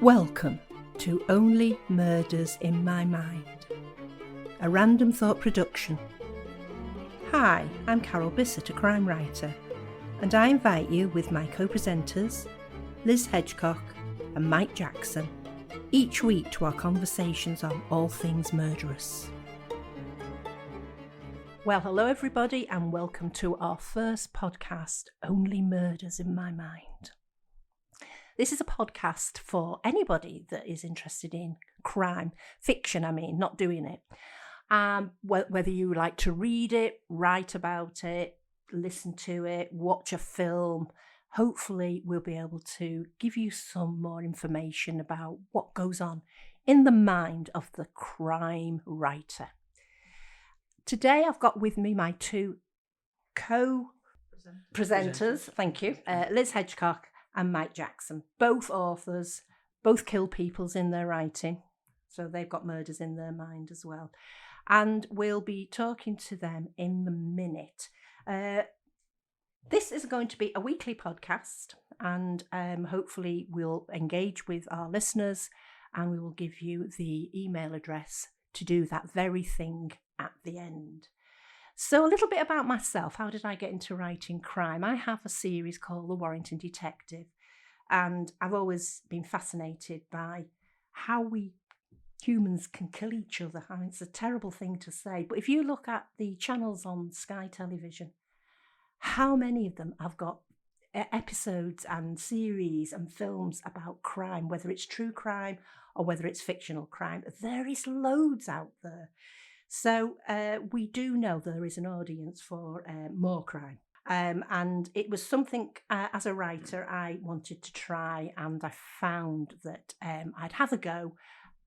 Welcome to Only Murders in My Mind, a Random Thought production. Hi, I'm Carol Bissett, a crime writer, and I invite you with my co-presenters, Liz Hedgecock and Mike Jackson, each week to our conversations on all things murderous. Well, hello everybody, and welcome to our first podcast, Only Murders in My Mind. This is a podcast for anybody that is interested in crime, fiction, not doing it. Whether you like to read it, write about it, listen to it, watch a film, hopefully we'll be able to give you some more information about what goes on in the mind of the crime writer. Today I've got with me my two co-presenters, thank you, Liz Hedgecock and Mike Jackson, both authors, both kill peoples in their writing, so they've got murders in their mind as well. And we'll be talking to them in the minute. This is going to be a weekly podcast, and hopefully we'll engage with our listeners, and we will give you the email address to do that very thing at the end. So a little bit about myself. How did I get into writing crime? I have a series called The Warrington Detective, and I've always been fascinated by how we humans can kill each other. It's a terrible thing to say, but if you look at the channels on Sky Television, how many of them have got episodes and series and films about crime, whether it's true crime or whether it's fictional crime. There is loads out there. So we do know there is an audience for more crime. And it was something, as a writer, I wanted to try, and I found that I'd have a go.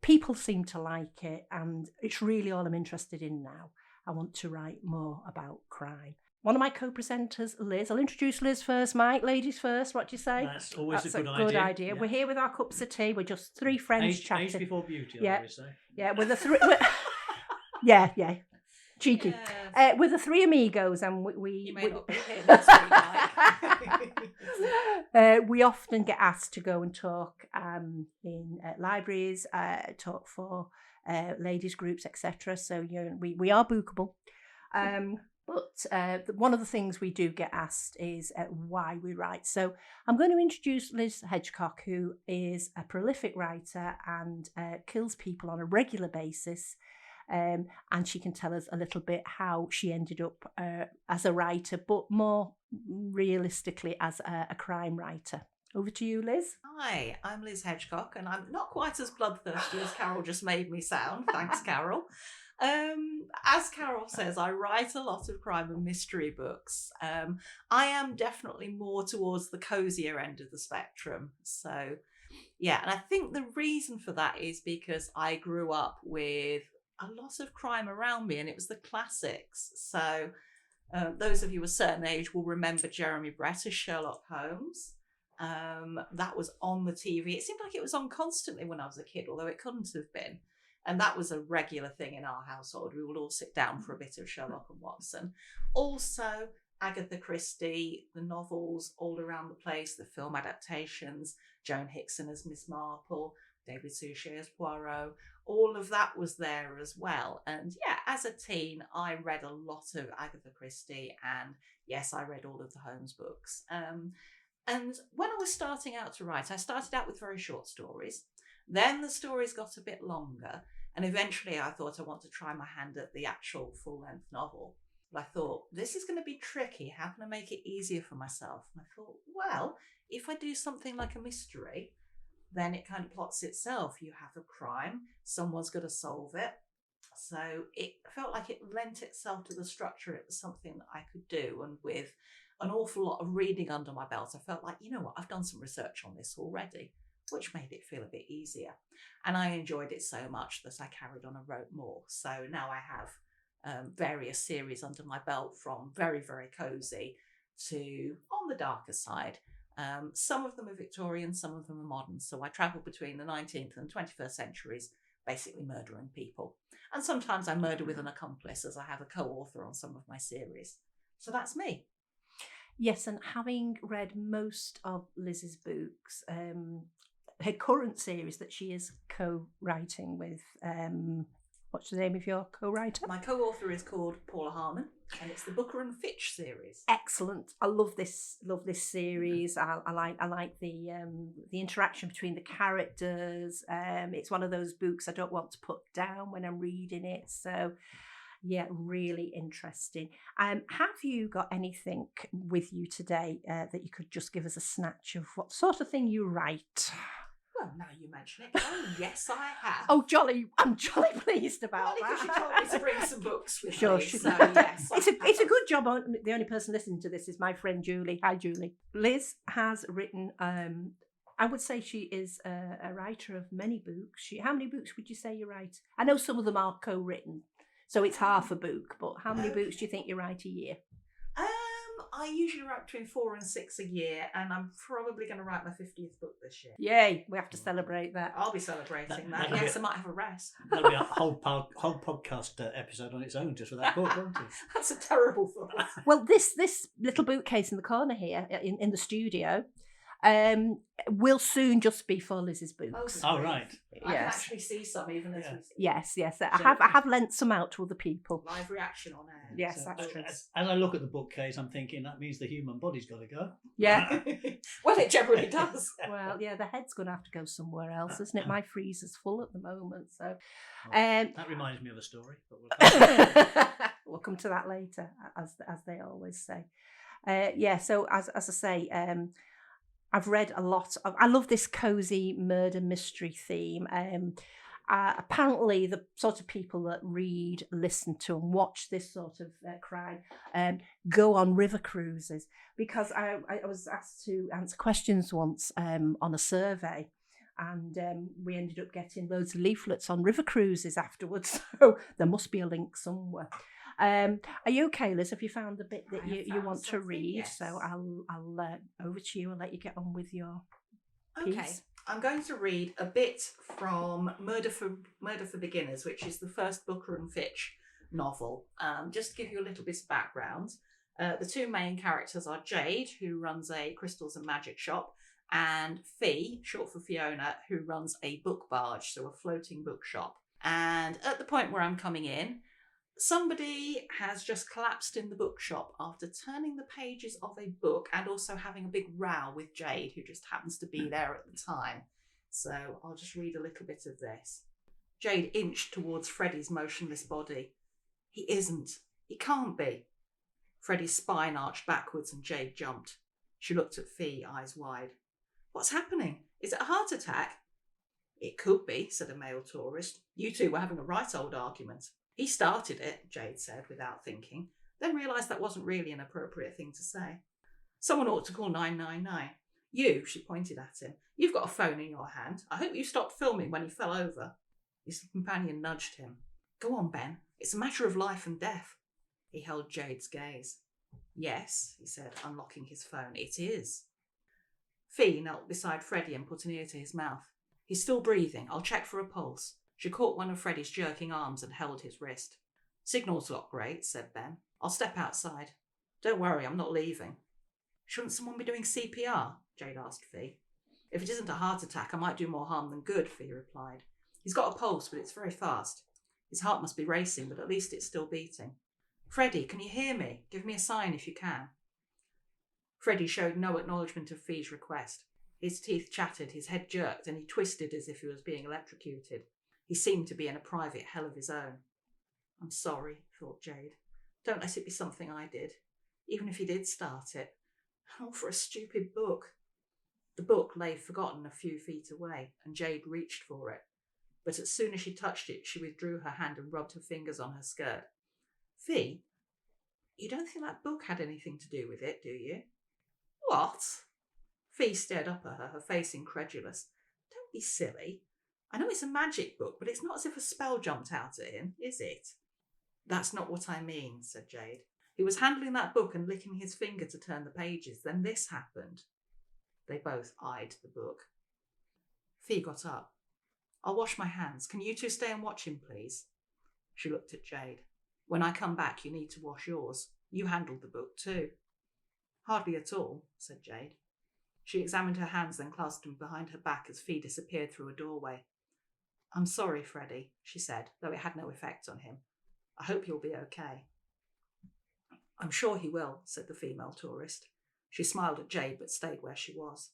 People seem to like it, and it's really all I'm interested in now. I want to write more about crime. One of my co-presenters, Liz. I'll introduce Liz first. Mike, ladies first. What do you say? That's always That's a good idea. Yeah. We're here with our cups of tea. We're just three friends chatting. Age before beauty, yeah. I always say. Yeah, with the three... yeah. Cheeky. Yes. With the three amigos, and we may not be here next week, Mike. We often get asked to go and talk in libraries, talk for ladies groups, etc. So we are bookable. But one of the things we do get asked is why we write. So I'm going to introduce Liz Hedgecock, who is a prolific writer and kills people on a regular basis. And she can tell us a little bit how she ended up as a writer, but more realistically as a crime writer. Over to you, Liz. Hi, I'm Liz Hedgecock, and I'm not quite as bloodthirsty as Carol just made me sound. Thanks, Carol. As Carol says, I write a lot of crime and mystery books. I am definitely more towards the cozier end of the spectrum. So, yeah, and I think the reason for that is because I grew up with a lot of crime around me, and it was the classics. So those of you a certain age will remember Jeremy Brett as Sherlock Holmes. That was on the TV. It seemed like it was on constantly when I was a kid, although it couldn't have been. And that was a regular thing in our household. We would all sit down for a bit of Sherlock and Watson. Also, Agatha Christie, the novels all around the place, the film adaptations, Joan Hickson as Miss Marple, David Suchet as Poirot, all of that was there as well. And yeah, as a teen, I read a lot of Agatha Christie, and yes, I read all of the Holmes books. And when I was starting out to write, I started out with very short stories. Then the stories got a bit longer, and eventually I thought I want to try my hand at the actual full-length novel. But I thought, this is going to be tricky. How can I make it easier for myself? And I thought, well, if I do something like a mystery, then it kind of plots itself. You have a crime, someone's got to solve it. So it felt like it lent itself to the structure. It was something that I could do, and with an awful lot of reading under my belt, I felt like, you know what, I've done some research on this already, which made it feel a bit easier. And I enjoyed it so much that I carried on and wrote more. So now I have various series under my belt, from very, very cozy to on the darker side. Some of them are Victorian, some of them are modern. So I travel between the 19th and 21st centuries, basically murdering people. And sometimes I murder with an accomplice, as I have a co-author on some of my series. So that's me. Yes, and having read most of Liz's books, her current series that she is co-writing with. What's the name of your co-writer? My co-author is called Paula Harmon, and it's the Booker and Fitch series. Excellent. I love this series. I like the interaction between the characters. It's one of those books I don't want to put down when I'm reading it. So yeah, really interesting. Have you got anything with you today that you could just give us a snatch of what sort of thing you write? Well, now you mention it. Oh, yes, I have. Oh, jolly! I'm jolly pleased about because that. you told me to bring some books with Sure, me. sure. So yes, it's a good job. The only person listening to this is my friend Julie. Hi, Julie. Liz has written. I would say she is a writer of many books. How many books would you say you write? I know some of them are co-written, so it's half a book. But how many books do you think you write a year? I usually write between 4 and 6 a year, and I'm probably going to write my 50th book this year. Yay! We have to celebrate that. I'll be celebrating that. Yes, I might have a rest. That'll be a whole podcast episode on its own just for that book, won't it? That's a terrible thought. Well, this little bookcase in the corner here in the studio will soon just be for Liz's books. Oh, right. I can actually see some even as we speak. Yes. I have lent some out to other people. Live reaction on air. Yes, So, that's true. as I look at the bookcase, I'm thinking that means the human body's got to go. Yeah. Well, it generally does. Well, yeah, the head's going to have to go somewhere else, isn't it? My freezer's full at the moment, so. That reminds me of a story, but we'll come to that later, as they always say. So as I say, I've read a lot of. I love this cozy murder mystery theme. Apparently, the sort of people that read, listen to, and watch this sort of crime go on river cruises, because I was asked to answer questions once on a survey, and we ended up getting loads of leaflets on river cruises afterwards. So there must be a link somewhere. Are you okay, Liz? Have you found the bit that you want to read? Yes. So I'll over to you and let you get on with your piece. Okay. I'm going to read a bit from Murder for Beginners, which is the first Booker and Fitch novel. Just to give you a little bit of background, the two main characters are Jade, who runs a crystals and magic shop, and Fee, short for Fiona, who runs a book barge, so a floating bookshop. And at the point where I'm coming in, somebody has just collapsed in the bookshop after turning the pages of a book and also having a big row with Jade, who just happens to be there at the time. So I'll just read a little bit of this. Jade inched towards Freddie's motionless body. He isn't. He can't be. Freddie's spine arched backwards and Jade jumped. She looked at Fee, eyes wide. What's happening? Is it a heart attack? It could be, said a male tourist. You two were having a right old argument. He started it, Jade said without thinking, then realised that wasn't really an appropriate thing to say. Someone ought to call 999. You, she pointed at him. You've got a phone in your hand. I hope you stopped filming when he fell over. His companion nudged him. Go on, Ben. It's a matter of life and death. He held Jade's gaze. Yes, he said, unlocking his phone. It is. Fee knelt beside Freddie and put an ear to his mouth. He's still breathing. I'll check for a pulse. She caught one of Freddie's jerking arms and held his wrist. Signal's not great, said Ben. I'll step outside. Don't worry, I'm not leaving. Shouldn't someone be doing CPR? Jade asked Fee. If it isn't a heart attack, I might do more harm than good, Fee replied. He's got a pulse, but it's very fast. His heart must be racing, but at least it's still beating. Freddie, can you hear me? Give me a sign if you can. Freddie showed no acknowledgement of Fee's request. His teeth chattered, his head jerked, and he twisted as if he was being electrocuted. He seemed to be in a private hell of his own. I'm sorry, thought Jade. Don't let it be something I did, even if he did start it. All for a stupid book. The book lay forgotten a few feet away, and Jade reached for it. But as soon as she touched it, she withdrew her hand and rubbed her fingers on her skirt. Fee, you don't think that book had anything to do with it, do you? What? Fee stared up at her, her face incredulous. Don't be silly. I know it's a magic book, but it's not as if a spell jumped out at him, is it? That's not what I mean, said Jade. He was handling that book and licking his finger to turn the pages. Then this happened. They both eyed the book. Fee got up. I'll wash my hands. Can you two stay and watch him, please? She looked at Jade. When I come back, you need to wash yours. You handled the book too. Hardly at all, said Jade. She examined her hands, then clasped them behind her back as Fee disappeared through a doorway. I'm sorry, Freddie, she said, though it had no effect on him. I hope you'll be okay. I'm sure he will, said the female tourist. She smiled at Jade, but stayed where she was.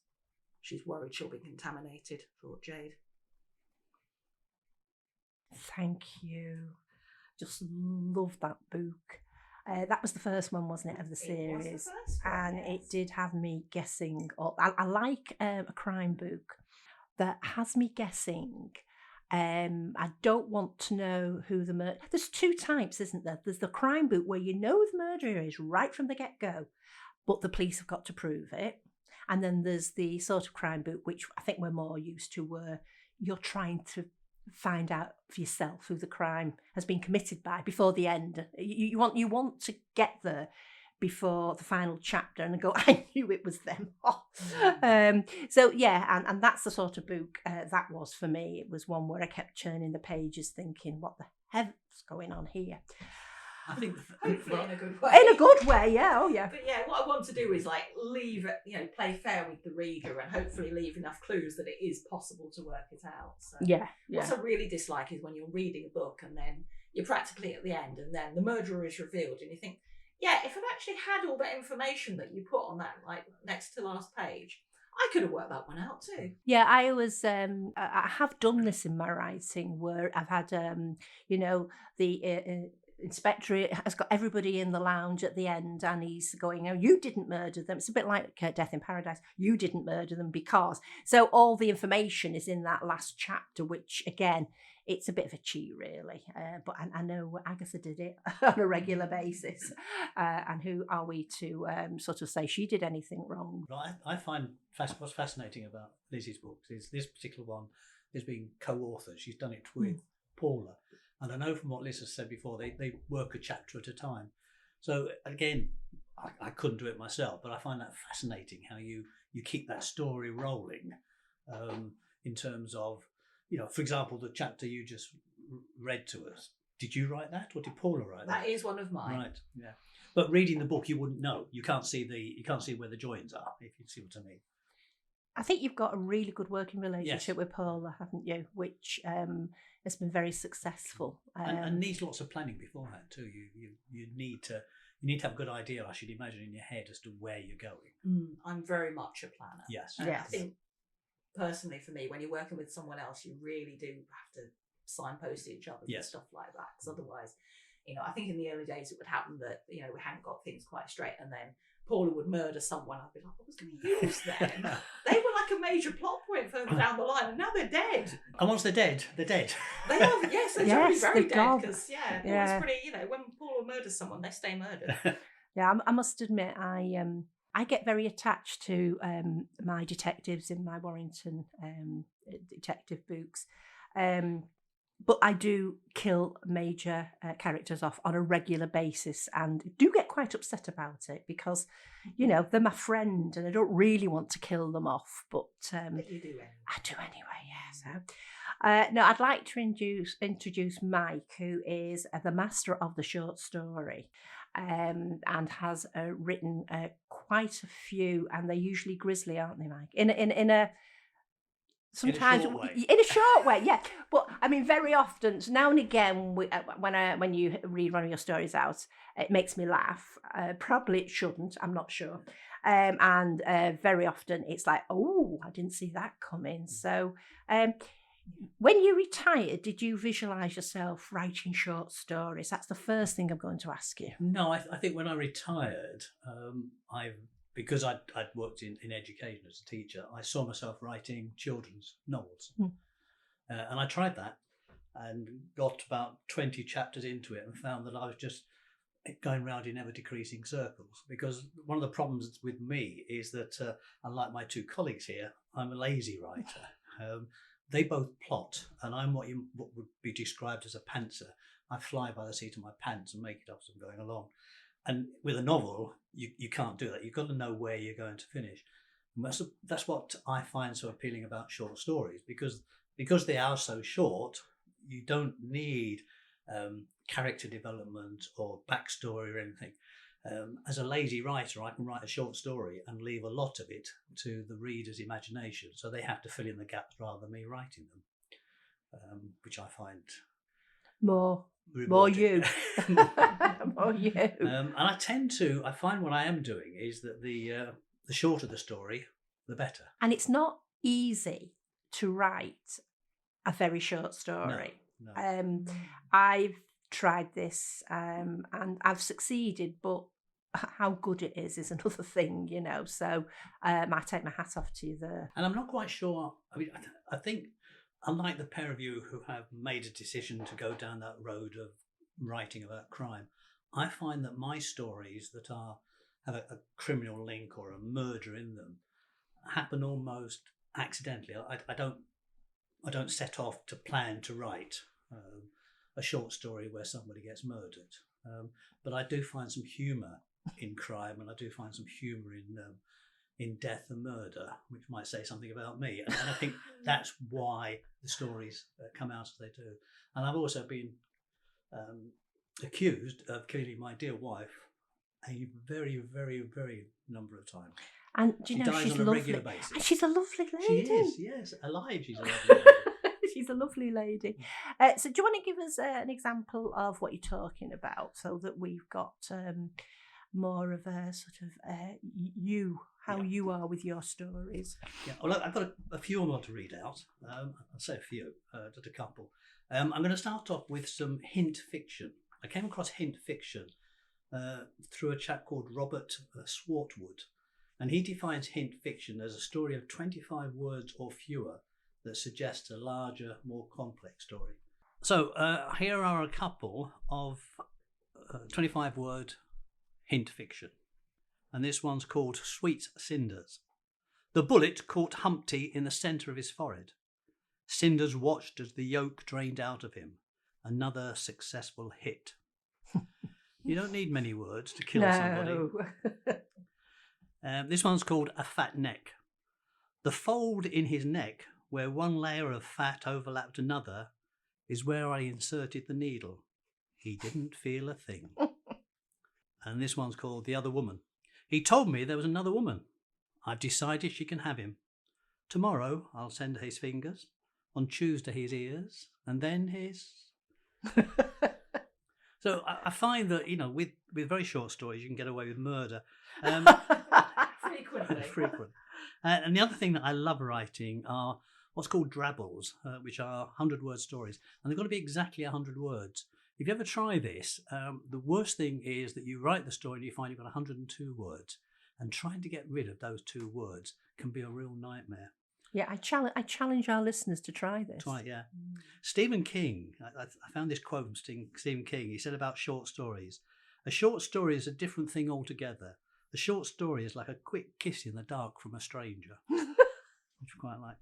She's worried she'll be contaminated, thought Jade. Thank you. Just love that book. That was the first one, wasn't it, of the series? It was the first one, and yes. it did have me guessing. I like a crime book that has me guessing. I don't want to know who the murderer... There's two types, isn't there? There's the crime book where you know the murderer is right from the get-go, but the police have got to prove it. And then there's the sort of crime book, which I think we're more used to, where you're trying to find out for yourself who the crime has been committed by before the end. You want to get there before the final chapter and go, I knew it was them. So yeah, and that's the sort of book that was for me. It was one where I kept churning the pages thinking, what the hell's going on here? I think Hopefully in a good way. In a good way, yeah, oh yeah. But yeah, what I want to do is like leave it, play fair with the reader and hopefully leave enough clues that it is possible to work it out. So Yeah. What I really dislike is when you're reading a book and then you're practically at the end and then the murderer is revealed and you think, yeah, if I'd actually had all that information that you put on that, like next to last page, I could have worked that one out too. Yeah, I always, I have done this in my writing where I've had, the inspector has got everybody in the lounge at the end and he's going, oh, you didn't murder them. It's a bit like Death in Paradise. You didn't murder them because. So all the information is in that last chapter, which again, it's a bit of a cheat really. But I know Agatha did it on a regular basis. And who are we to sort of say she did anything wrong? Well, I find what's fascinating about Lizzie's books is this particular one is being co-authored. She's done it with Paula. And I know from what Liz has said before, they work a chapter at a time. So again, I couldn't do it myself, but I find that fascinating how you keep that story rolling in terms of, for example, the chapter you just read to us. Did you write that or did Paula write that? That is one of mine. Right, yeah. But reading the book, you wouldn't know. You can't see where the joins are, if you see what I mean. I think you've got a really good working relationship with Paula, haven't you? Which has been very successful. And needs lots of planning beforehand too. You need to have a good idea, I should imagine, in your head as to where you're going. I'm very much a planner. Yes. And I think personally for me, when you're working with someone else, you really do have to signpost each other and stuff like that. Because otherwise, I think in the early days it would happen that, we hadn't got things quite straight and then Paula would murder someone. I'd be like, what was going to use them? They were like a major plot point further down the line, and now they're dead. And once they're dead, they're dead. They are, yes, they're very, very dead. gone. Because it's pretty. When Paula murders someone, they stay murdered. Yeah, I must admit, I get very attached to my detectives in my Warrington detective books. But I do kill major characters off on a regular basis and do get quite upset about it because, they're my friend and I don't really want to kill them off. But you do anyway. I do anyway, yeah. So, no, I'd like to introduce Mike, who is the master of the short story and has written quite a few, and they're usually grisly, aren't they, Mike? In a sometimes in a short way, yeah. But I mean, very often, so now and again, when you read one of your stories out, it makes me laugh. Probably it shouldn't. I'm not sure. And very often it's like, oh, I didn't see that coming. So, when you retired, did you visualise yourself writing short stories? That's the first thing I'm going to ask you. No, I think when I retired, because I'd worked in education as a teacher, I saw myself writing children's novels. And I tried that and got about 20 chapters into it and found that I was just going round in ever decreasing circles. Because one of the problems with me is that, unlike my two colleagues here, I'm a lazy writer. They both plot, and I'm what would be described as a pantser. I fly by the seat of my pants and make it up as I'm going along. And with a novel, you can't do that. You've got to know where you're going to finish. And that's what I find so appealing about short stories, because they are so short, you don't need character development or backstory or anything. As a lazy writer, I can write a short story and leave a lot of it to the reader's imagination, so they have to fill in the gaps rather than me writing them, which I find more rewarding. you. More you. And I find what I am doing is that the shorter the story, the better. And it's not easy to write a very short story. No. I've tried this and I've succeeded, but how good it is another thing, you know. So I take my hat off to you there. And I'm not quite sure. I mean, I think, unlike the pair of you who have made a decision to go down that road of writing about crime, I find that my stories that have a criminal link or a murder in them happen almost accidentally. I don't set off to plan to write a short story where somebody gets murdered, but I do find some humour in crime, and I do find some humour in death and murder, which might say something about me. And I think that's why the stories come out as they do. And I've also been accused of killing my dear wife a very, very, very number of times. And do you know, dies she's on a lovely. regular basis. And she's a lovely lady. She is, yes, alive. She's a lovely lady. She's a lovely lady. So do you want to give us an example of what you're talking about, so that we've got more of a sort of how you are with your stories? Yeah, well, I've got a few I want to read out. I'll say a few, just a couple. I'm going to start off with some hint fiction. I came across hint fiction through a chap called Robert Swartwood, and he defines hint fiction as a story of 25 words or fewer that suggests a larger, more complex story. So here are a couple of 25-word hint fiction. And this one's called Sweet Cinders. The bullet caught Humpty in the centre of his forehead. Cinders watched as the yolk drained out of him. Another successful hit. You don't need many words to kill somebody. This one's called A Fat Neck. The fold in his neck, where one layer of fat overlapped another, is where I inserted the needle. He didn't feel a thing. And this one's called The Other Woman. He told me there was another woman. I've decided she can have him. Tomorrow I'll send her his fingers, on Tuesday his ears, and then his... So I find that, you know, with very short stories you can get away with murder. Frequent. And the other thing that I love writing are what's called drabbles, which are 100-word stories. And they've got to be exactly 100 words. If you ever try this, the worst thing is that you write the story and you find you've got 102 words. And trying to get rid of those 2 words can be a real nightmare. Yeah, I challenge our listeners to try this. Try it, yeah. Stephen King, I found this quote from Stephen King. He said about short stories, a short story is a different thing altogether. A short story is like a quick kiss in the dark from a stranger, which I quite like.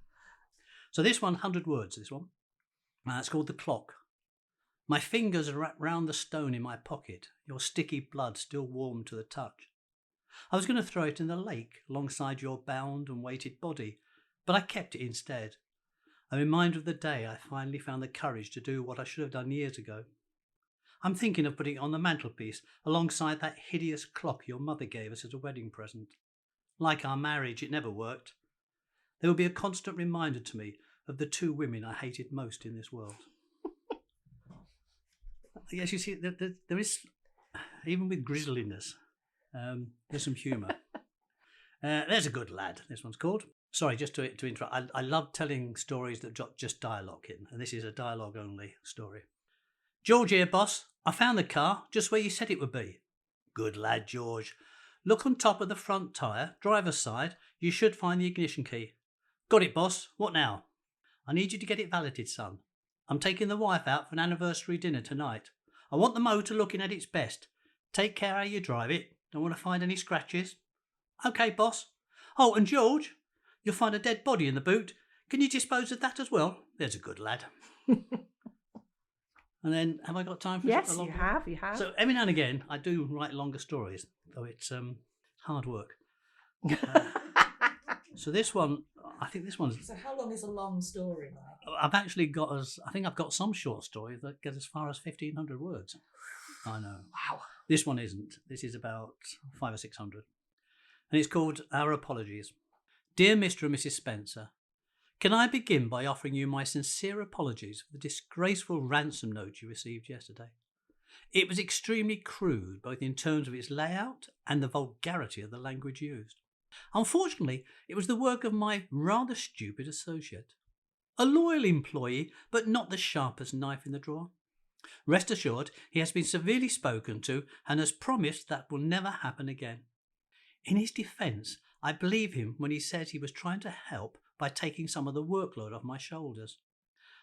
So this one, 100 words, this one. It's called The Clock. My fingers are wrapped round the stone in my pocket, your sticky blood still warm to the touch. I was going to throw it in the lake alongside your bound and weighted body, but I kept it instead. A reminder of the day I finally found the courage to do what I should have done years ago. I'm thinking of putting it on the mantelpiece alongside that hideous clock your mother gave us as a wedding present. Like our marriage, it never worked. There will be a constant reminder to me of the 2 women I hated most in this world. Yes, you see, there is, even with grisliness, there's some humour. There's a good lad, this one's called. Sorry, just to interrupt. I love telling stories that got just dialogue in, and this is a dialogue-only story. George here, boss. I found the car just where you said it would be. Good lad, George. Look on top of the front tyre, driver's side. You should find the ignition key. Got it, boss. What now? I need you to get it valeted, son. I'm taking the wife out for an anniversary dinner tonight. I want the motor looking at its best. Take care how you drive it. Don't want to find any scratches. OK, boss. Oh, and George, you'll find a dead body in the boot. Can you dispose of that as well? There's a good lad. And then, have I got time for yes, a longer? You have. So every now and again, I do write longer stories, though it's hard work. So this one, I think this one's... So how long is a long story, Mike? I've actually got I think I've got some short stories that get as far as 1,500 words. I know. Wow. This one isn't. This is about 500 or 600. And it's called Our Apologies. Dear Mr. and Mrs. Spencer, can I begin by offering you my sincere apologies for the disgraceful ransom note you received yesterday? It was extremely crude, both in terms of its layout and the vulgarity of the language used. Unfortunately, it was the work of my rather stupid associate. A loyal employee, but not the sharpest knife in the drawer. Rest assured, he has been severely spoken to and has promised that will never happen again. In his defence, I believe him when he says he was trying to help by taking some of the workload off my shoulders.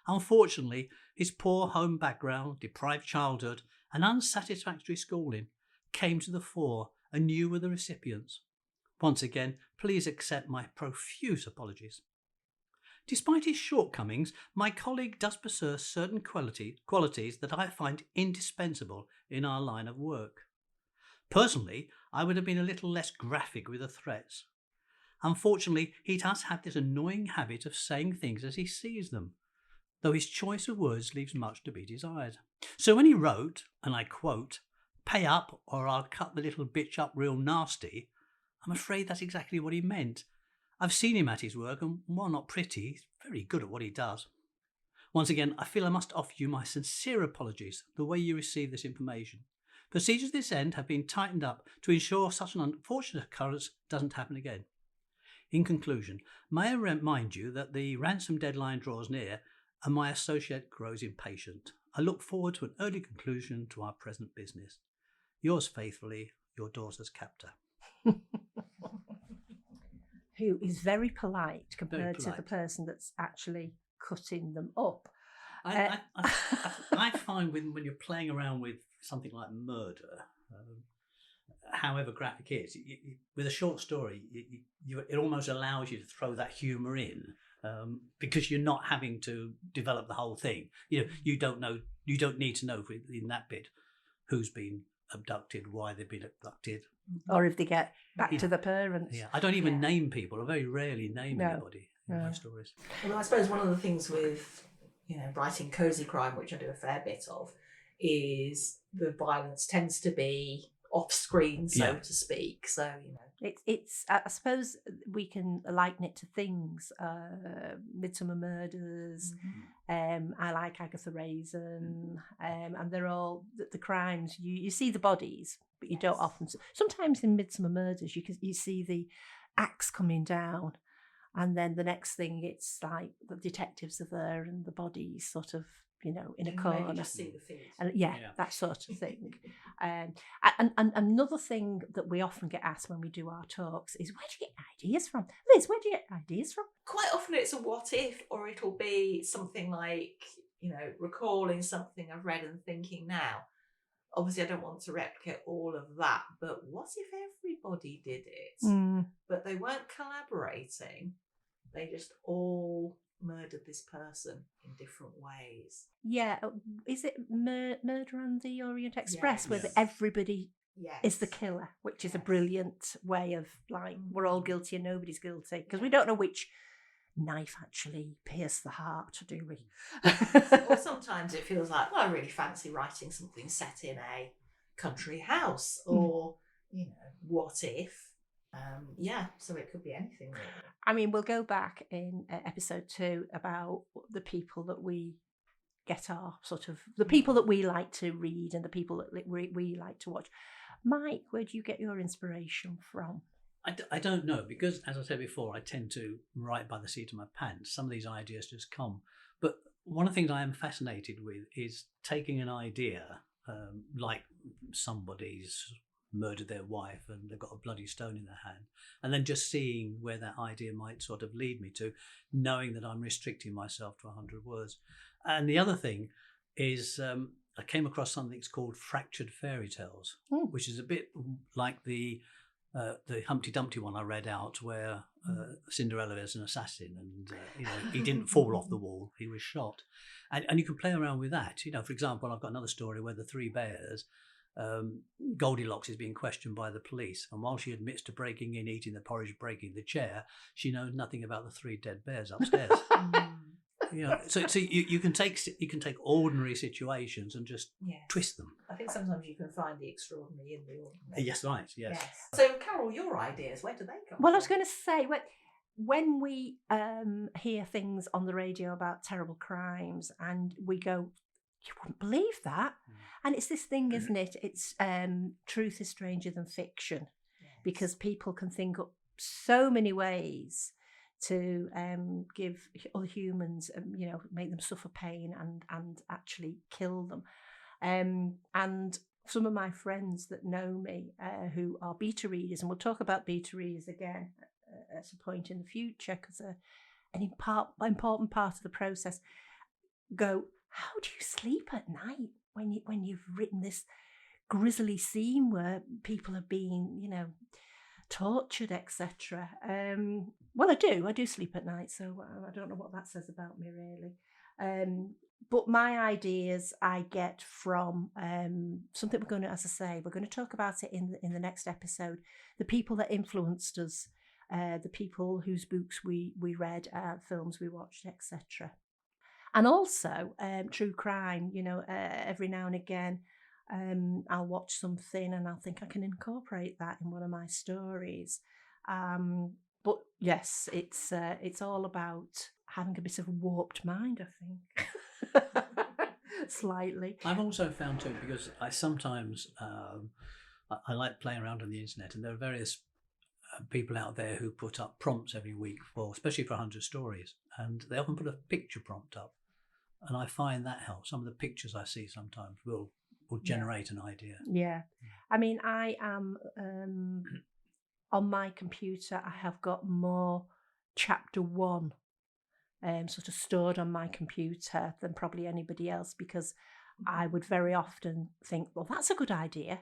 Unfortunately, his poor home background, deprived childhood, and unsatisfactory schooling came to the fore, and you were the recipients. Once again, please accept my profuse apologies. Despite his shortcomings, my colleague does possess certain qualities that I find indispensable in our line of work. Personally, I would have been a little less graphic with the threats. Unfortunately, he does have this annoying habit of saying things as he sees them, though his choice of words leaves much to be desired. So when he wrote, and I quote, "Pay up or I'll cut the little bitch up real nasty," I'm afraid that's exactly what he meant. I've seen him at his work, and while not pretty, he's very good at what he does. Once again, I feel I must offer you my sincere apologies for the way you received this information. Procedures at this end have been tightened up to ensure such an unfortunate occurrence doesn't happen again. In conclusion, may I remind you that the ransom deadline draws near and my associate grows impatient. I look forward to an early conclusion to our present business. Yours faithfully, your daughter's captor. Who is very polite compared Very to polite. the person that's actually cutting them up. I find when you're playing around with something like murder, however graphic it is, with a short story, it almost allows you to throw that humour in, because you're not having to develop the whole thing. You don't need to know in that bit who's been abducted, why they've been abducted, or if they get back to the parents. Yeah, I don't even name people. I very rarely name anybody in my stories. Well, I suppose one of the things with writing cosy crime, which I do a fair bit of, is the violence tends to be off screen, so to speak. So it's I suppose we can liken it to things. Midsummer Murders. I like Agatha Raisin, and they're all the crimes. You see the bodies, but you don't often. Sometimes in Midsummer Murders, you see the axe coming down, and then the next thing it's like the detectives are there and the bodies sort of in a corner. Just see the feet. And that sort of thing. And another thing that we often get asked when we do our talks is, where do you get ideas from? Liz, where do you get ideas from? Quite often it's a what if, or it'll be something like, recalling something I've read and thinking now. Obviously, I don't want to replicate all of that, but what if everybody did it? But they weren't collaborating. They just all murdered this person in different ways. Yeah, is it Murder on the Orient Express, where Yes. everybody is the killer, which is a brilliant way of we're all guilty and nobody's guilty, because we don't know which knife actually pierced the heart, do we? Or sometimes it feels like, well, I really fancy writing something set in a country house, or what if? So it could be anything really. I mean, we'll go back in episode 2 about the people that we get our the people that we like to read and the people that we like to watch. Mike, where do you get your inspiration from? I don't know, because as I said before, I tend to write by the seat of my pants. Some of these ideas just come. But one of the things I am fascinated with is taking an idea, like somebody's murdered their wife and they've got a bloody stone in their hand, and then just seeing where that idea might sort of lead me to, knowing that I'm restricting myself to 100 words. And the other thing is I came across something that's called fractured fairy tales, which is a bit like the Humpty Dumpty one I read out, where Cinderella is an assassin, and he didn't fall off the wall; he was shot. And you can play around with that. For example, I've got another story where the three bears. Goldilocks is being questioned by the police, and while she admits to breaking in, eating the porridge, breaking the chair, she knows nothing about the three dead bears upstairs. So you can take ordinary situations and just Yes. twist them. I think sometimes you can find the extraordinary in the ordinary. Yes, right. Yes. So, Carol, your ideas, where do they come from? Well, I was going to say, when we hear things on the radio about terrible crimes and we go, you wouldn't believe that. And it's this thing, isn't it? It's truth is stranger than fiction, because people can think up so many ways to give other humans, make them suffer pain and actually kill them. And some of my friends that know me, who are beta readers, and we'll talk about beta readers again at a point in the future, because an important part of the process, go, how do you sleep at night when you've written this grisly scene where people are being, tortured, etc. Well, I do sleep at night, so I don't know what that says about me, really. But my ideas I get from something we're going to talk about it in the next episode. The people that influenced us, the people whose books we read, films we watched, etc. And also true crime. Every now and again, I'll watch something and I'll think I can incorporate that in one of my stories. But yes, it's all about having a bit of a warped mind, I think. Slightly. I've also found too, because I sometimes I like playing around on the internet, and there are various people out there who put up prompts every week especially for 100 stories, and they often put a picture prompt up, and I find that helps. Some of the pictures I see sometimes will generate an idea. Yeah. I mean, I am on my computer, I have got more chapter 1 sort of stored on my computer than probably anybody else, because I would very often think, well, that's a good idea,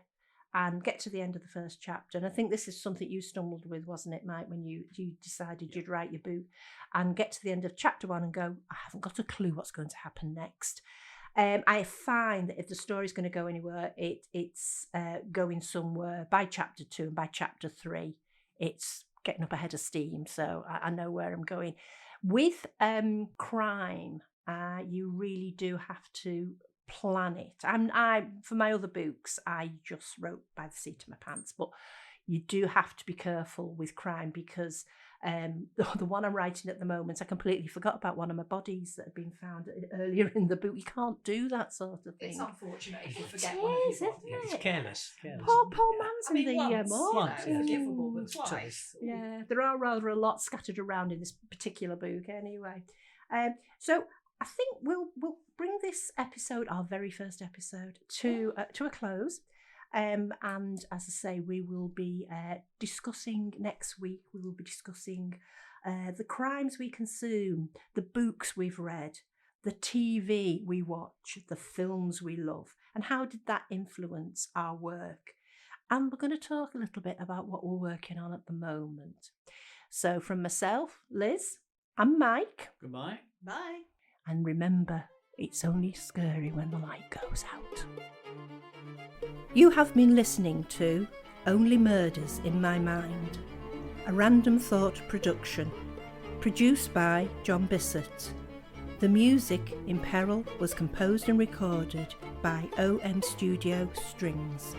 and get to the end of the first chapter. And I think this is something you stumbled with, wasn't it, Mike, when you decided you'd write your book, and get to the end of chapter 1 and go, I haven't got a clue what's going to happen next. I find that if the story's going to go anywhere, it's going somewhere by chapter 2, and by chapter 3, it's getting up ahead of steam. So I know where I'm going. With crime, you really do have to plan it. For my other books, I just wrote by the seat of my pants, but you do have to be careful with crime, because the one I'm writing at the moment, I completely forgot about one of my bodies that had been found earlier in the book. You can't do that sort of thing. It's unfortunate if you forget one of your bodies. It's careless. Poor man's in the once, forgivable, but twice. Yeah, there are rather a lot scattered around in this particular book anyway. So I think we'll bring this episode, our very first episode, to a close. And as I say, we will be discussing next week. We will be discussing the crimes we consume, the books we've read, the TV we watch, the films we love, and how did that influence our work. And we're going to talk a little bit about what we're working on at the moment. So from myself, Liz, and Mike. Goodbye. Bye. And remember, it's only scary when the light goes out. You have been listening to Only Murders in My Mind, a Random Thought production, produced by John Bissett. The music in Peril was composed and recorded by OM Studio Strings.